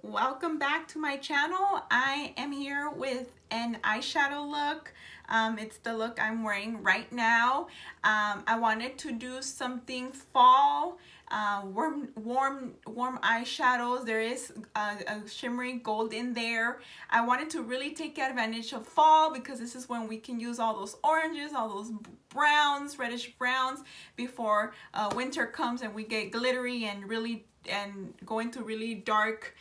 Welcome back to my channel. I am here with an eyeshadow look. It's the look I'm wearing right now. I wanted to do something fall, warm eyeshadows. There is a shimmery gold in there. I wanted to really take advantage of fall because this is when we can use all those oranges, all those browns, reddish browns before winter comes and we get glittery and go into really dark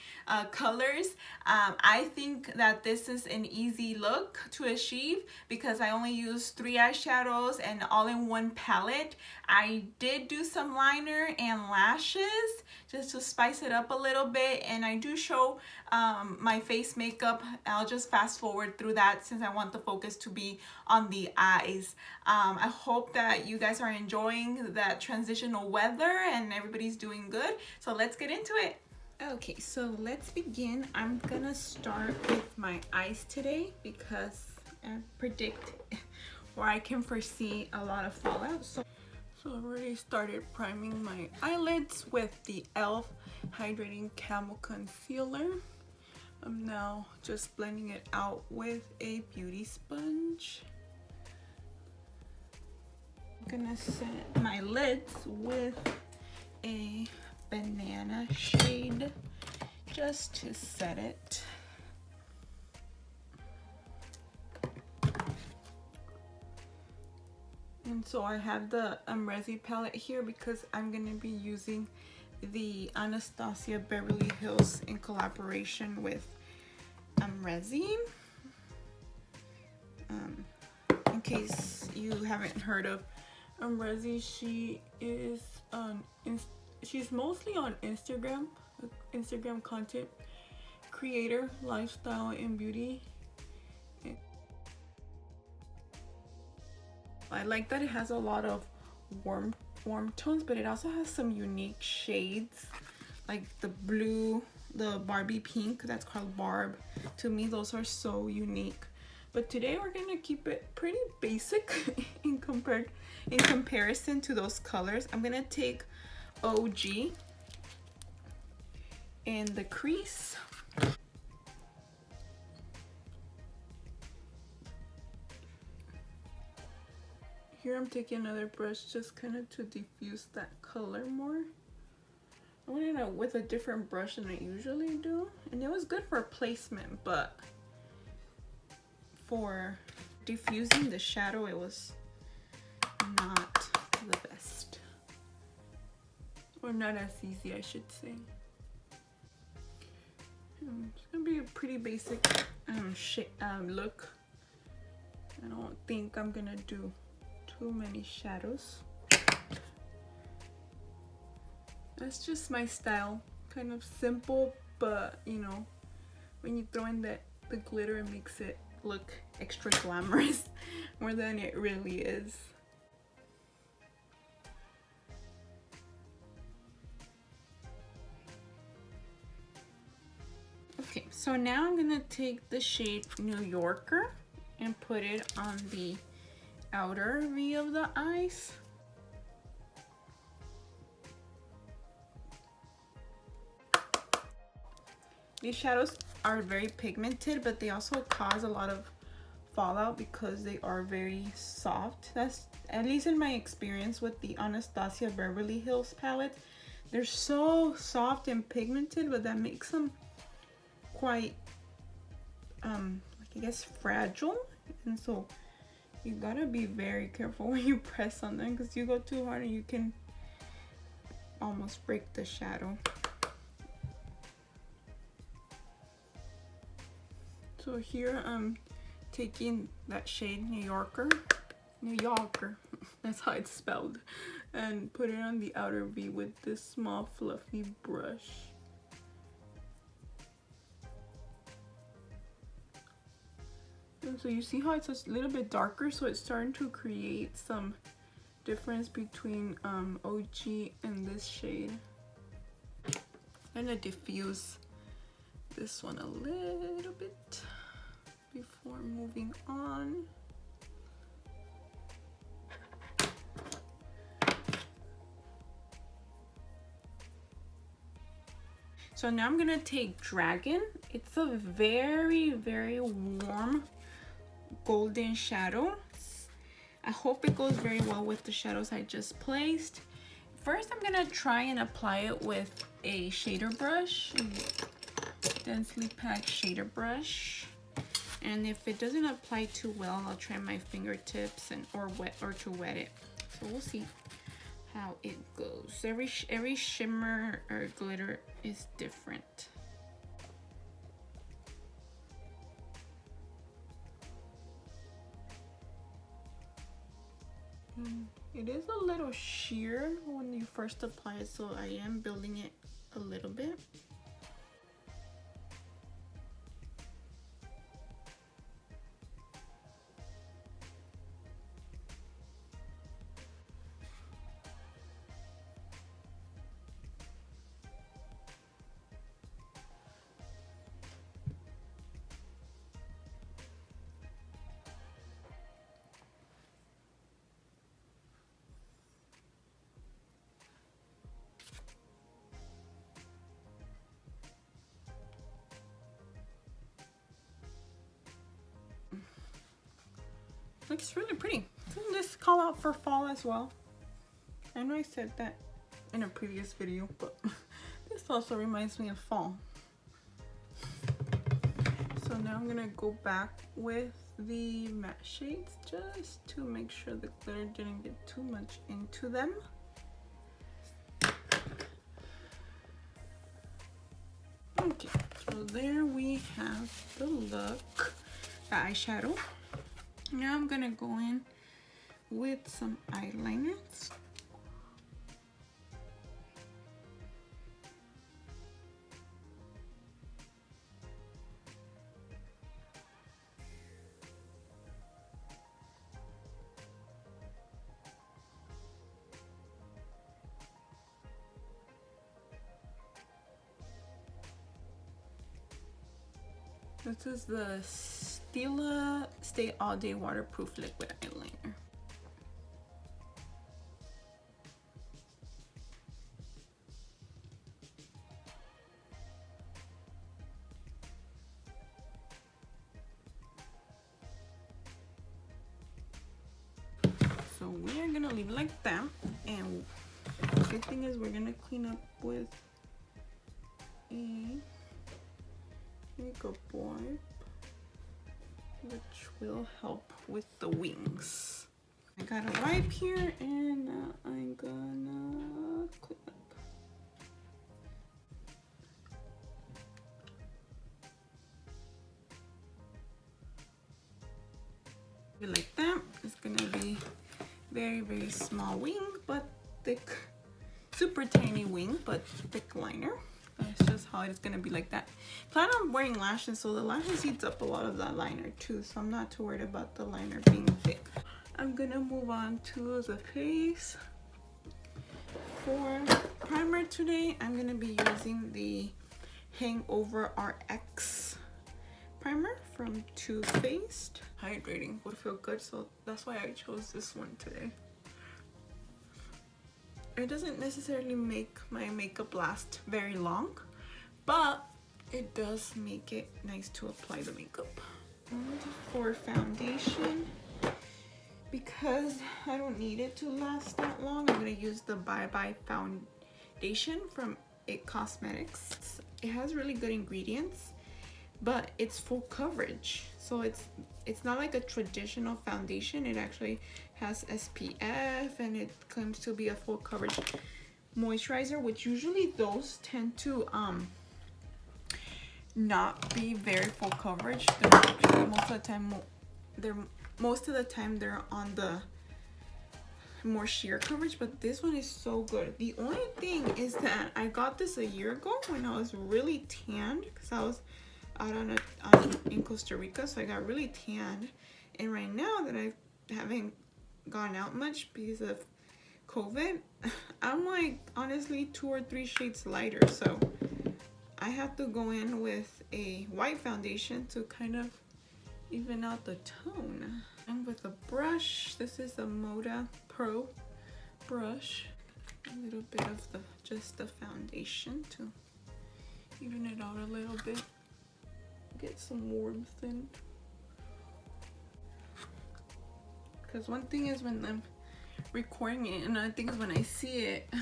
colors. I think that this is an easy look to achieve because I only use 3 eyeshadows and all in one palette. I did do some liner and lashes just to spice it up a little bit, and I do show my face makeup. I'll just fast forward through that since I want the focus to be on the eyes. I hope that you guys are enjoying that transitional weather and everybody's doing good. So let's get into it. Okay, so let's begin. I'm gonna start with my eyes today because I predict or I can foresee a lot of fallout. So I've already started priming my eyelids with the e.l.f. Hydrating Camel Concealer. I'm now just blending it out with a beauty sponge. I'm gonna set my lids with a banana shade just to set it. And so I have the Amrezy palette here because I'm going to be using the Anastasia Beverly Hills in collaboration with Amrezy. In case you haven't heard of Amrezy, she's mostly on Instagram content creator, lifestyle and beauty. I like that it has a lot of warm tones, but it also has some unique shades like the blue, the Barbie pink, that's called Barb. To me, those are so unique. But today we're gonna keep it pretty basic in comparison to those colors. I'm gonna take OG in the crease. Here I'm taking another brush just kind of to diffuse that color more. I went in with a different brush than I usually do, and it was good for placement, but for diffusing the shadow it was not the best, or not as easy, I should say. It's gonna be a pretty basic look. I don't think I'm gonna do too many shadows. That's just my style, kind of simple, but you know, when you throw in the glitter, it makes it look extra glamorous more than it really is. Okay, so now I'm gonna take the shade New Yorker and put it on the outer V of the eyes. These shadows are very pigmented, but they also cause a lot of fallout because they are very soft. That's at least in my experience with the Anastasia Beverly Hills palette. They're so soft and pigmented, but that makes them quite I guess fragile, and so you gotta be very careful when you press on them because you go too hard and you can almost break the shadow. So here I'm taking that shade New Yorker, that's how it's spelled, and put it on the outer V with this small fluffy brush. And so you see how it's a little bit darker, so it's starting to create some difference between OG and this shade. I'm gonna diffuse this one a little bit before moving on. So now I'm gonna take Dragon. It's a very, very warm golden shadow. I hope it goes very well with the shadows I just placed. First, I'm gonna try and apply it with a shader brush, a densely packed shader brush. And if it doesn't apply too well, I'll try my fingertips or to wet it. So we'll see how it goes. Every shimmer or glitter is different. It is a little sheer when you first apply it, so I am building it a little bit. Looks really pretty. Doesn't this call out for fall as well? I know I said that in a previous video, but this also reminds me of fall. So now I'm gonna go back with the matte shades just to make sure the glitter didn't get too much into them. Okay, so there we have the look, the eyeshadow. Now I'm gonna go in with some eyeliners. This is the Stila Stay All Day Waterproof Liquid Eyeliner. So we are gonna leave it like that, and the good thing is we're gonna clean up with a makeup wipe, which will help with the wings. I got a wipe here, and now I'm gonna clean up. Like that. It's gonna be very, very small wing, but thick, super tiny wing, but thick liner. That's just how it's gonna be like that. Plan on wearing lashes, so the lashes eats up a lot of that liner too, so I'm not too worried about the liner being thick. I'm gonna move on to the face. For primer today, I'm gonna be using the Hangover RX primer from Too Faced. Hydrating would feel good, so that's why I chose this one today. It doesn't necessarily make my makeup last very long, but it does make it nice to apply the makeup. And for foundation, because I don't need it to last that long, I'm gonna use the Bye Bye foundation from It Cosmetics. It has really good ingredients, but it's full coverage, so it's not like a traditional foundation. It actually has SPF, and it claims to be a full coverage moisturizer, which usually those tend to not be very full coverage. Most of the time they're on the more sheer coverage, but this one is so good. The only thing is that I got this a year ago when I was really tanned, because I was out in Costa Rica, so I got really tanned. And right now that I haven't gone out much because of COVID, I'm like honestly 2 or 3 shades lighter, so I have to go in with a white foundation to kind of even out the tone. And with a brush, this is a Moda Pro brush, a little bit of just the foundation to even it out a little bit. Get some warmth in. Because one thing is when I'm recording it, and another thing is when I see it,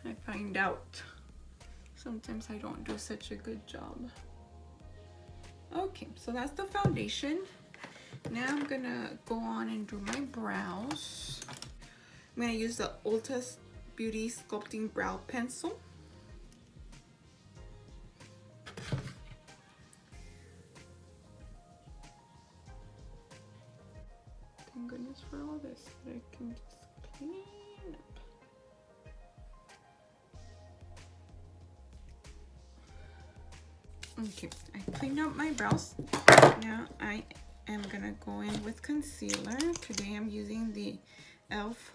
I find out. Sometimes I don't do such a good job. Okay, so that's the foundation. Now I'm gonna go on and do my brows. I'm gonna use the Ulta Beauty Sculpting Brow Pencil. Thank goodness for all this, that I can just clean up. Okay, I cleaned out my brows. Now I am gonna go in with concealer. Today I'm using the e.l.f.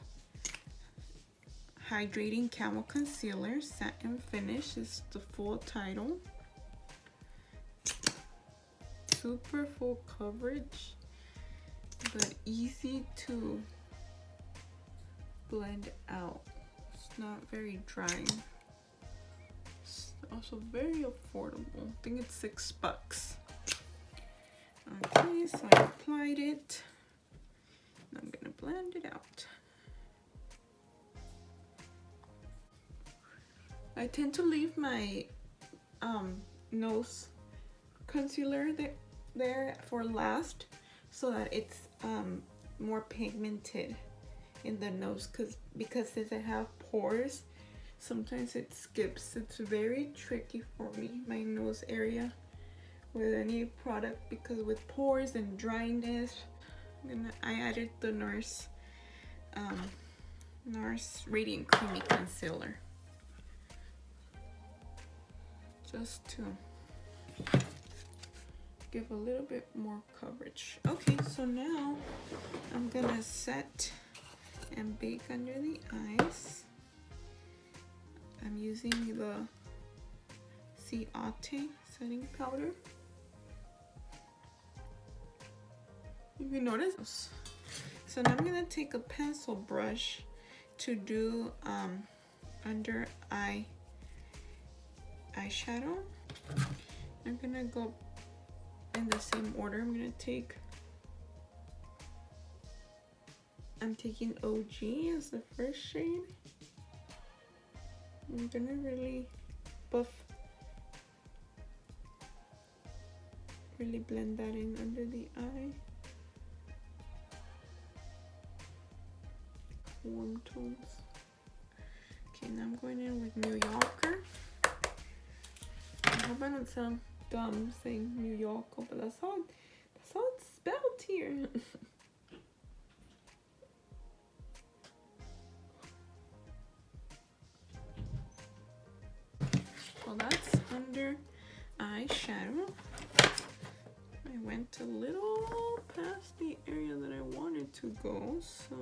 Hydrating Camel Concealer, Satin Finish is the full title. Super full coverage, but easy to blend out. It's not very drying. Also very affordable. I think it's $6. Okay, so I applied it. I'm gonna blend it out. I tend to leave my nose concealer there for last, so that it's more pigmented in the nose, because since I have pores, sometimes it skips. It's very tricky for me, my nose area, with any product, because with pores and dryness. I added the NARS Radiant Creamy Concealer, just to give a little bit more coverage. Okay, so now I'm gonna set and bake under the eyes. I'm using the Ciate setting powder. If you notice. So now I'm gonna take a pencil brush to do under eye eyeshadow. I'm gonna go in the same order. I'm taking OG as the first shade. I'm gonna really blend that in under the eye. Warm tones. Okay, now I'm going in with New Yorker. I hope I don't sound dumb saying New Yorker, but that's how it's spelled here. Well, that's under eyeshadow. I went a little past the area that I wanted to go, so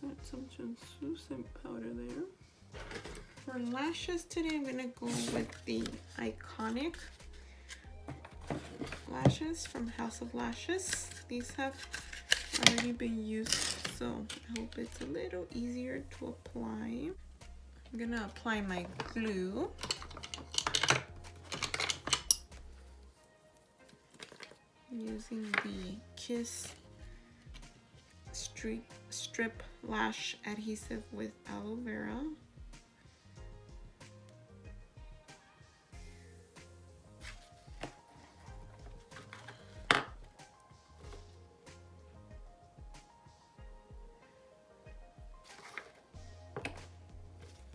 got some translucent powder there. For lashes today, I'm gonna go with the iconic lashes from House of Lashes. These have already been used, so I hope it's a little easier to apply. I'm gonna apply my glue. I'm using the Kiss Strip Lash Adhesive with aloe vera.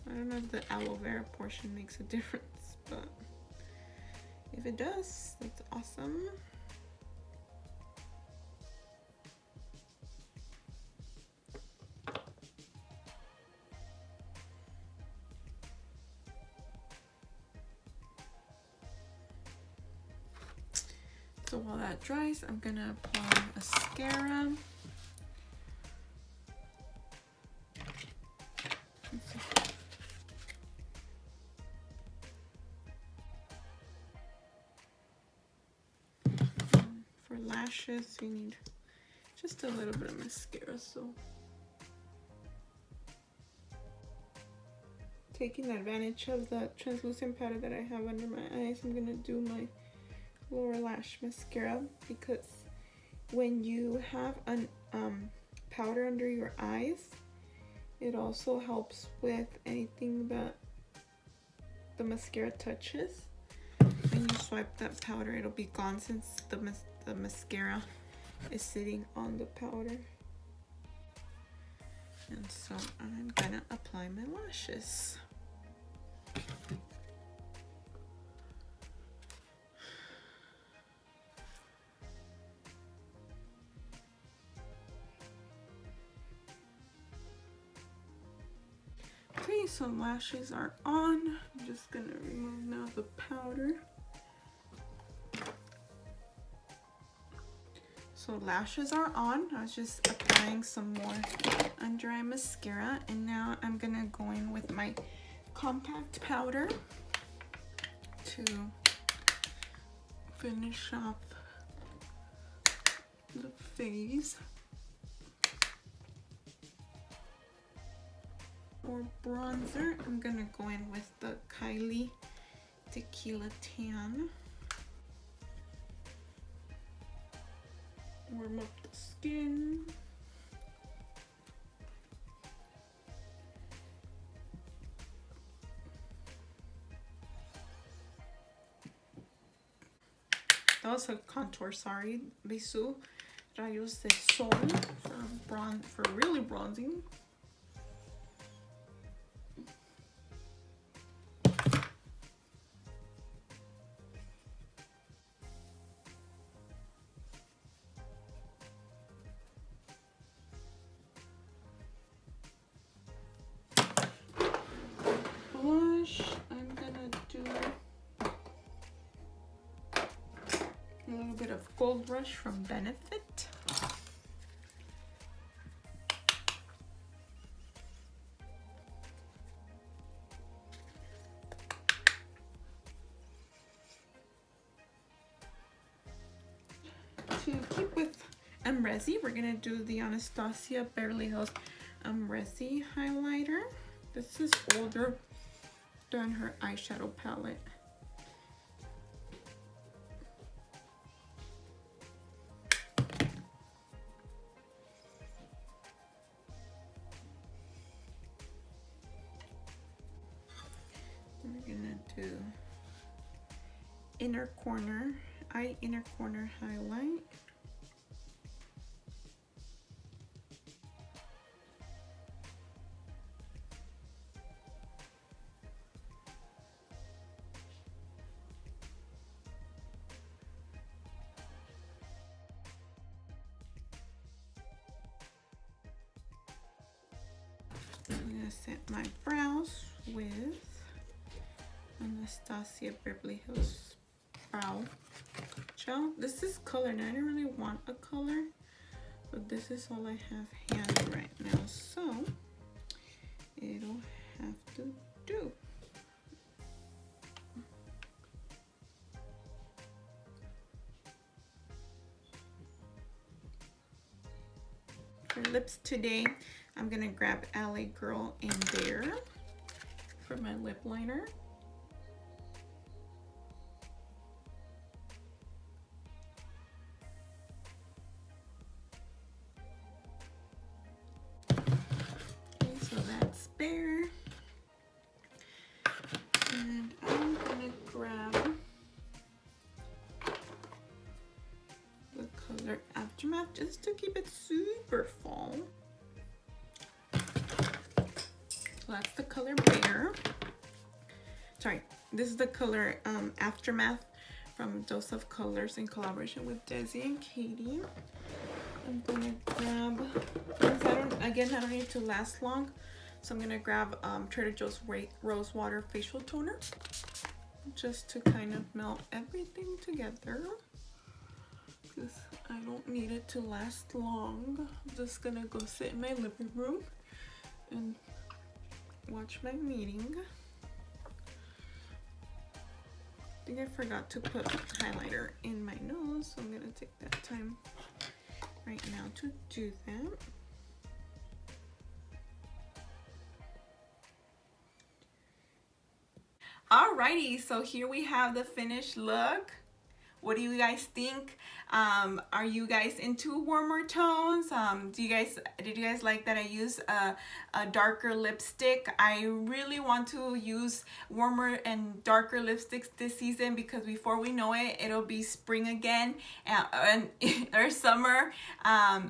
I don't know if the aloe vera portion makes a difference, but if it does, that's awesome. So while that dries, I'm gonna apply mascara. For lashes, you need just a little bit of mascara, so taking advantage of the translucent powder that I have under my eyes, I'm gonna do my lower lash mascara, because when you have an powder under your eyes, it also helps with anything that the mascara touches. When you swipe that powder, it'll be gone, since the mascara is sitting on the powder. And so I'm gonna apply my lashes. Okay, so lashes are on. I'm just gonna remove now the powder. So lashes are on. I was just applying some more under eye mascara, and now I'm gonna go in with my compact powder to finish off the face. For bronzer, I'm gonna go in with the Kylie Tequila Tan. Warm up the skin. That was a contour, sorry, Bisou. Rayos de Sol for really bronzing. Blush, I'm gonna do a little bit of Gold Rush from Benefit. To keep with Amrezy, we're gonna do the Anastasia Beverly Hills Amrezy highlighter. This is older than her eyeshadow palette. We're gonna do inner corner highlight. I'm gonna set my brows with Anastasia Beverly Hills Brow Gel. This is color, and I didn't really want a color, but this is all I have handy right now, so it'll have to do. For lips today, I'm gonna grab LA Girl in Bare for my lip liner. Okay, so that's Bare. And I'm gonna grab the color Aftermath just to keep it super fall. So that's the color Bare. Sorry, this is the color Aftermath from Dose of Colors in collaboration with Desi and Katie. I'm gonna grab, I don't need to last long, so I'm gonna grab Trader Joe's Rose Water Facial Toner just to kind of melt everything together, because I don't need it to last long. I'm just gonna go sit in my living room and watch my meeting. I think I forgot to put highlighter in my nose, so I'm gonna take that time right now to do that. Alrighty, so here we have the finished look. What do you guys think? Are you guys into warmer tones? Did you guys like that I use a darker lipstick? I really want to use warmer and darker lipsticks this season because before we know it, it'll be spring again and or summer.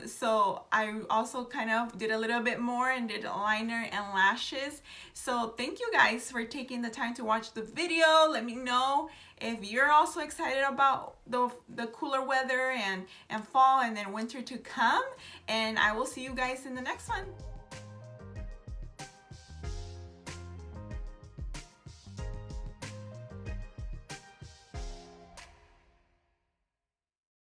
So I also kind of did a little bit more and did liner and lashes. So thank you guys for taking the time to watch the video. Let me know if you're also excited about the cooler weather and fall and then winter to come. And I will see you guys in the next one.